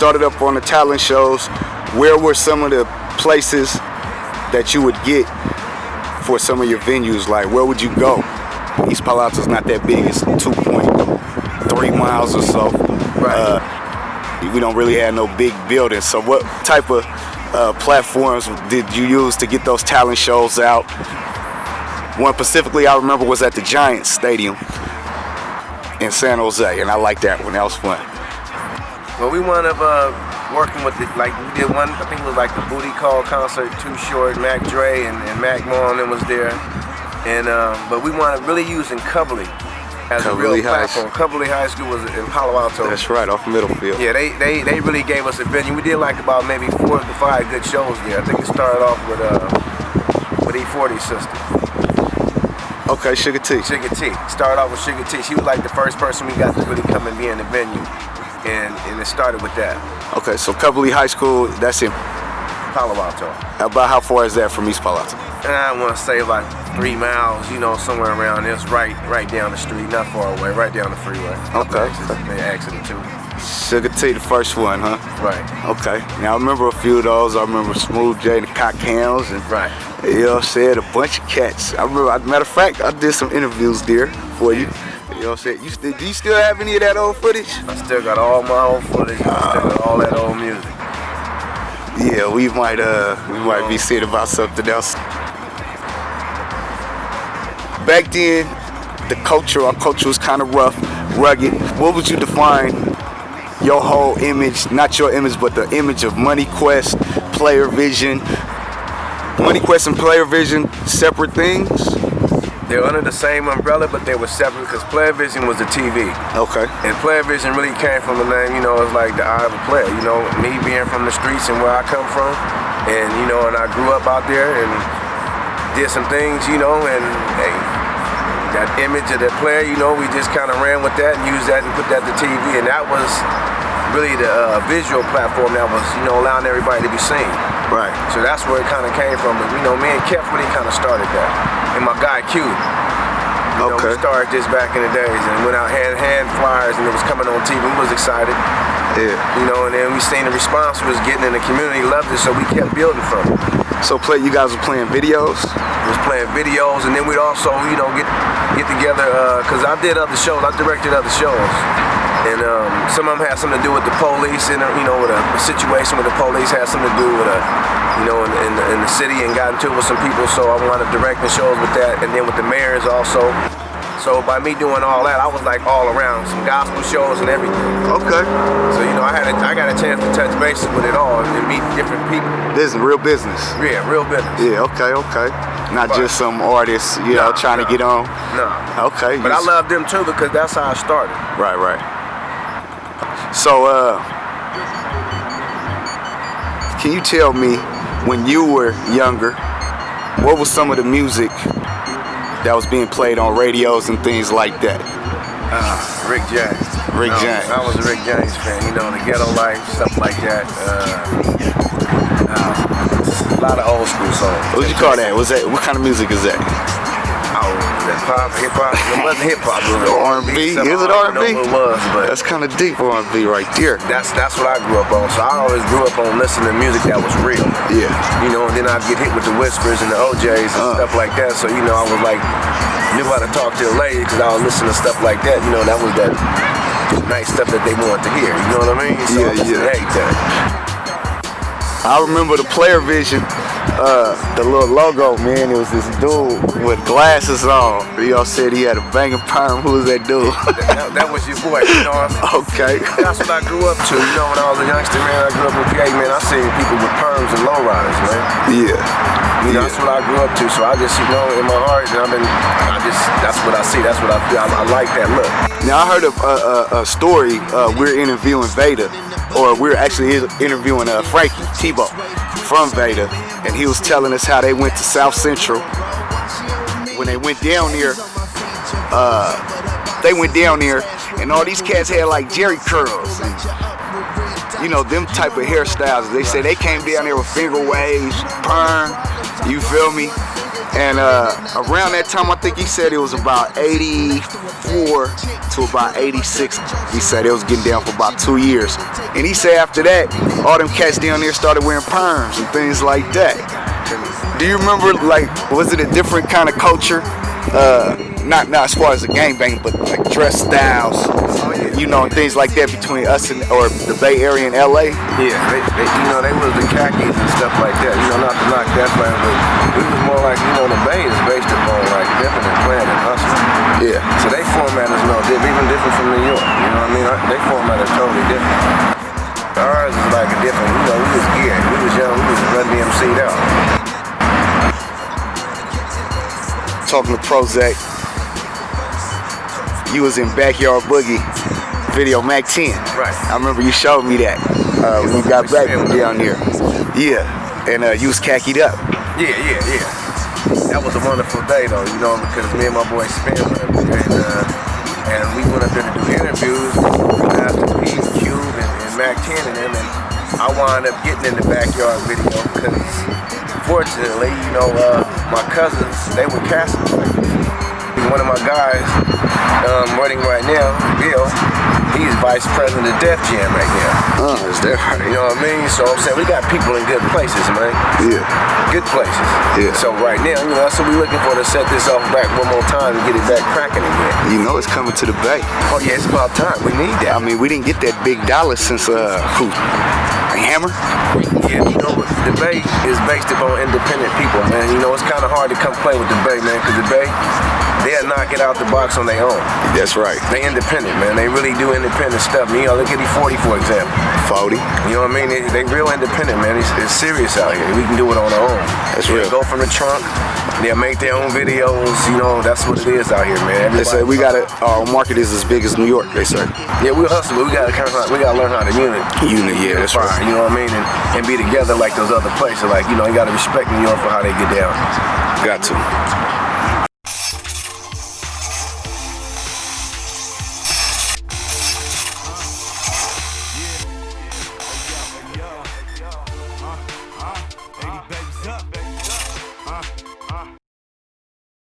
started up on the talent shows, where were some of the places that you would get for some of your venues? Like, where would you go? East Palo Alto's not that big. It's 2.3 miles or so. Right. We don't really have no big buildings. So what type of platforms did you use to get those talent shows out? One specifically I remember was at the Giants Stadium in San Jose, and I liked that one. That was fun. Well, we wound up working with we did one, I think it was like the Booty Call concert, Too Short, Mac Dre and Mac Mon was there. And but we wound up really using Coverly as a real platform. Coverly High School was in Palo Alto. That's right, off Middlefield. Yeah, they really gave us a venue. We did like about maybe 4 to 5 good shows there. I think it started off with E40's sister. Okay, Suga T. Suga T. Started off with Suga T. She was like the first person we got to really come and be in the venue. And it started with that. Okay, so Coverly High School, that's in Palo Alto. About how far is that from East Palo Alto? And I want to say about 3 miles, somewhere around there. It's right down the street, not far away, right down the freeway. Okay. They accident too. Suga T, the first one, huh? Right. Okay. Now I remember a few of those. I remember Smooth J and the Cock Cams and right. You know what I'm saying, a bunch of cats. I remember, matter of fact, I did some interviews there for you. You know what I'm saying? Do you still have any of that old footage? I still got all my old footage. I still got all that old music. Yeah, we might be saying about something else. Back then, our culture was kind of rough, rugged. What would you define your whole image, not your image, but the image of Money Quest, Player Vision? Money Quest and Player Vision, separate things? They're under the same umbrella, but they were separate because Player Vision was the TV. Okay. And Player Vision really came from the name, it's like the eye of a player. Me being from the streets and where I come from, and and I grew up out there and did some things, and hey, that image of that player, we just kind of ran with that and used that and put that to TV, and that was really the visual platform that was, allowing everybody to be seen. Right. So that's where it kind of came from. But me and Kev really kind of started that, and my guy Q. Okay. We started this back in the days and went out hand flyers, and it was coming on TV. We was excited. Yeah. And then we seen the response was getting in the community, loved it, so we kept building from it. So you guys were playing videos? We was playing videos, and then we'd also, get together, because I did other shows, I directed other shows. And some of them had something to do with the police, and with a situation with the police had something to do with in the city, and got into it with some people. So I wanted to direct the shows with that, and then with the mayors also. So by me doing all that, I was like all around, some gospel shows and everything. Okay. So I got a chance to touch bases with it all and meet different people. Real business. Yeah, real business. Yeah. Okay. Not just some artists, trying to get on. No. Okay. But I love them too because that's how I started. Right. So, can you tell me, when you were younger, what was some of the music that was being played on radios and things like that? Rick James. James. I was a Rick James fan, the Ghetto Life, stuff like that. A lot of old school songs. What would you call that? What kind of music is that? Hip hop. It wasn't hip hop. It was R&B. R&B. Is it R&B? I don't know what it was, but that's kind of deep R&B right there. That's what I grew up on. So I always grew up on listening to music that was real. Yeah. And then I'd get hit with the whispers and the OJs and stuff like that. So I was like, knew how to talk to a lady because I was listening to stuff like that. That was that nice stuff that they wanted to hear. You know what I mean? So yeah. Everything. I remember the Player Vision, the little logo, man. It was this dude with glasses on. Y'all said he had a banging perm. Who was that dude? that was your boy, Okay. That's what I grew up to. When I was a youngster, man, I grew up in PA, man. I seen people with perms and lowriders, man. Yeah. That's what I grew up to. So I just, in my heart, that's what I see. That's what I feel. I like that look. Now I heard a story. We're interviewing Veda, or we're actually interviewing Frankie Tebow from Veda, and he was telling us how they went to South Central. When they went down there, and all these cats had like Jerry curls and them type of hairstyles. They say they came down there with finger waves, perm, you feel me? And around that time, I think he said it was about 84 to about 86. He said it was getting down for about 2 years. And he said after that, all them cats down there started wearing perms and things like that. Do you remember, like, was it a different kind of culture? Not as far as the gangbang, but like dress styles, you know, and things like that between us and or the Bay Area and LA. Yeah, you know, they was the khakis and stuff like that. You know, not to knock that flag, but we was more like, you know, the Bay is based upon like different and playing and hustling. Yeah. So they format is no different, even different from New York. You know what I mean? They format is totally different. Ours is like a different. You know, we was geared. We was young. We was Run DMC'd out. Talking to Prozac, you was in Backyard Boogie video Mac 10. Right. I remember you showed me that when you got back from down there. Yeah, and you was khakied up. Yeah. That was a wonderful day though, you know, because me and my boy Spin and we went up there to do interviews after Pete, Cube, and Mac 10 and them, and I wound up getting in the Backyard video because fortunately, you know, my cousins, they were casting. One of my guys running right now, Bill, he's vice president of Def Jam right now. Is that right? You know what I mean? So I'm saying we got people in good places, man. Yeah. Good places. Yeah. So right now, you know, that's what we're looking for, to set this off back one more time and get it back cracking again. You know it's coming to the Bay. Oh yeah, it's about time. We need that. I mean, we didn't get that big dollar since who? Hammer? Yeah, you know, the Bay is based upon independent people, man. You know, it's kind of hard to come play with the Bay, man, because the Bay, they'll knock it out the box on their own. That's right. They independent, man. They really do independent stuff. You know, look at E40, for example. 40. You know what I mean? They real independent, man. It's serious out here. We can do it on our own. That's real. Go from the trunk. They'll make their own videos. You know, that's what it is out here, man. They say we gotta, our market is as big as New York, they say. Yeah, we hustle, but we gotta learn how to unit. Yeah, that's right. You know what I mean? And be together like those other places. Like, you know, you gotta respect New York for how they get down. Got to.